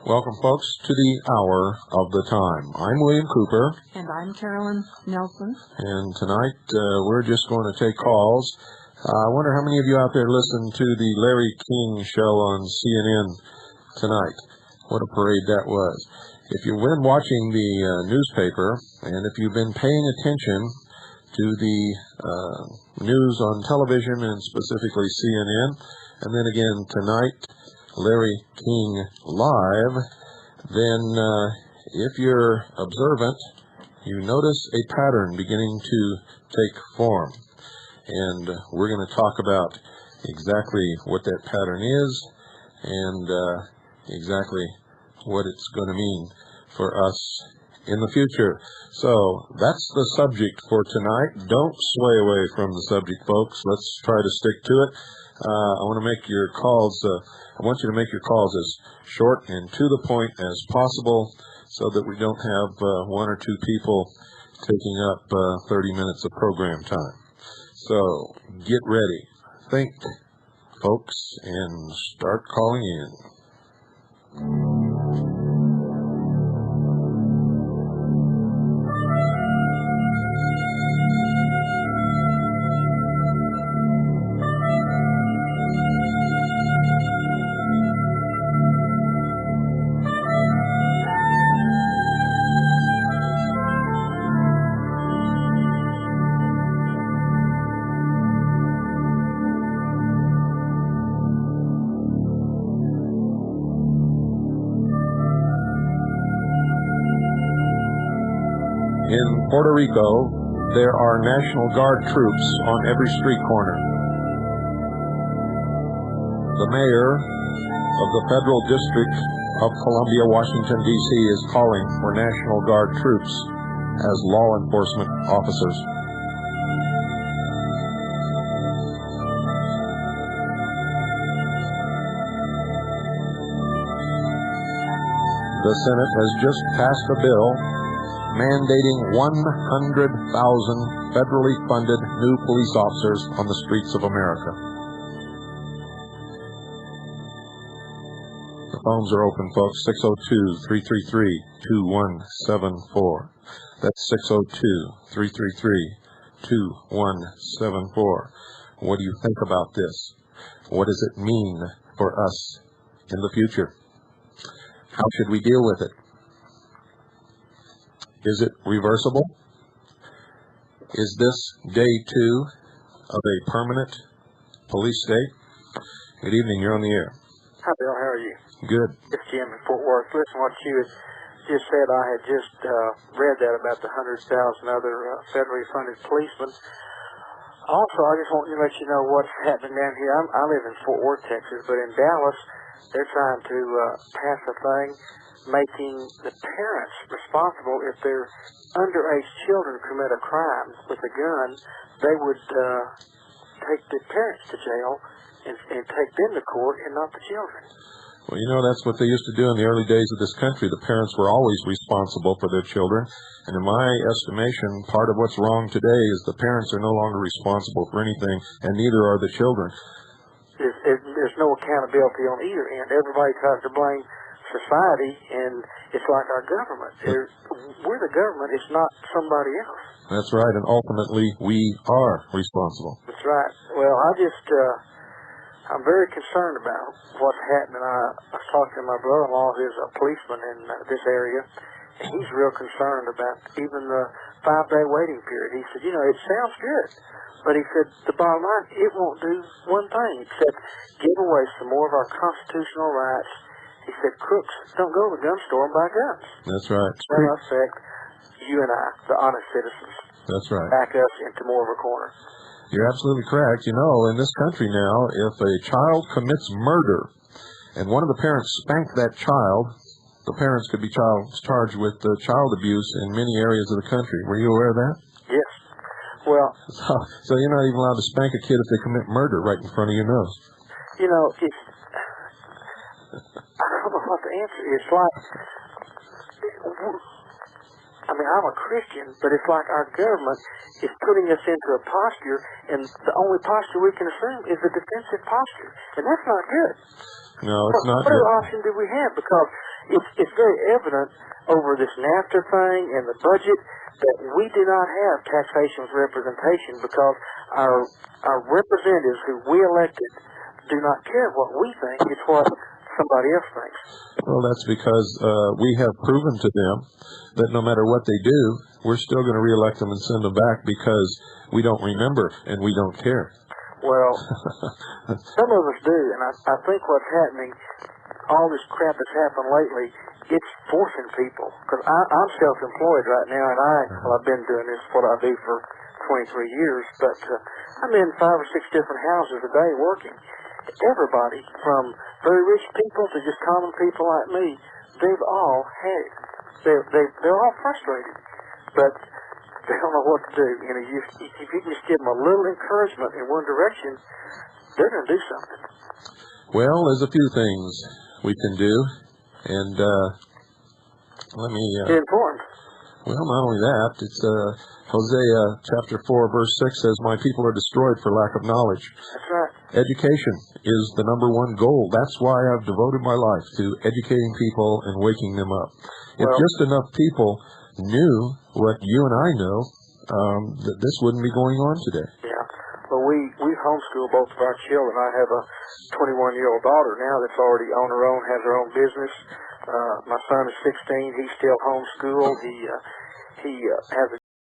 Welcome, folks, to the Hour of the Time. I'm William Cooper. And I'm Carolyn Nelson. And tonight we're just going to take calls. I wonder how many of you out there listen to the Larry King show on CNN tonight. What a parade that was. If you've been watching the newspaper, and if you've been paying attention to the news on television, and specifically CNN, and then again tonight, Larry King Live, then if you're observant, you notice a pattern beginning to take form. And we're going to talk about exactly what that pattern is and exactly what it's going to mean for us in the future. So that's the subject for tonight. Don't sway away from the subject, folks. Let's try to stick to it. I want to make your calls, I want you to make your calls as short and to the point as possible so that we don't have one or two people taking up 30 minutes of program time. So get ready, think, folks, and start calling in. In Puerto Rico, there are National Guard troops on every street corner. The mayor of the Federal District of Columbia, Washington, D.C. is calling for National Guard troops as law enforcement officers. The Senate has just passed a bill mandating 100,000 federally funded new police officers on the streets of America. The phones are open, folks. 602-333-2174. That's 602-333-2174. What do you think about this? What does it mean for us in the future? How should we deal with it? Is it reversible? Is this day two of a permanent police state? Good evening, you're on the air. Hi, Bill, how are you? Good. It's Jim in Fort Worth. Listen, what you just said, I had just read that about the 100,000 other federally funded policemen. Also, I just want to let you know what's happening down here. I live in Fort Worth, Texas, but in Dallas, they're trying to pass a thing making the parents responsible if their underage children commit a crime with a gun. They would take the parents to jail and take them to court and not the children. Well, you know, that's what they used to do in the early days of this country. The parents were always responsible for their children. And in my estimation, part of what's wrong today is the parents are no longer responsible for anything, and neither are the children. There's no accountability on either end. Everybody tries to blame society, and it's like our government. We're the government. It's not somebody else. That's right, and ultimately we are responsible. That's right. Well, I'm very concerned about what's happening. I was talking to my brother-in-law, who's a policeman in this area, he's real concerned about even the 5-day waiting period. He said, it sounds good, but he said the bottom line, it won't do one thing except give away some more of our constitutional rights. He said crooks don't go to the gun store and buy guns. That's right. That'll affect you and I, the honest citizens. That's right. Back us into more of a corner. You're absolutely correct. In this country now, if a child commits murder and one of the parents spanked that child, the parents could be charged with child abuse in many areas of the country. Were you aware of that? Yes. Well, so you're not even allowed to spank a kid if they commit murder right in front of your nose. It's, I don't know what the answer is. It's like, I'm a Christian, but it's like our government is putting us into a posture, and the only posture we can assume is a defensive posture, and that's not good. No, it's not good. What other option do we have? Because it's very evident over this NAFTA thing and the budget that we do not have taxation representation because our representatives who we elected do not care what we think. It's what somebody else thinks. Well, that's because we have proven to them that no matter what they do, we're still going to reelect them and send them back because we don't remember and we don't care. Well, some of us do, and I think what's happening, all this crap that's happened lately, it's forcing people. Because I'm self-employed right now, and I've been doing this, what I do for 23 years, but I'm in 5 or 6 different houses a day working. Everybody, from very rich people to just common people like me, they've all had it. They're all frustrated, but they don't know what to do. If you can just give them a little encouragement in one direction, they're going to do something. Well, there's a few things we can do, and let me... Get informed. Well, not only that, it's Hosea chapter 4, verse 6 says, "My people are destroyed for lack of knowledge." That's right. Education is the #1 goal. That's why I've devoted my life to educating people and waking them up. If just enough people knew what you and I know, that this wouldn't be going on today. Yeah. Well, we homeschool both of our children. I have a 21-year-old daughter now that's already on her own, has her own business. My son is 16. He's still homeschooled. He has a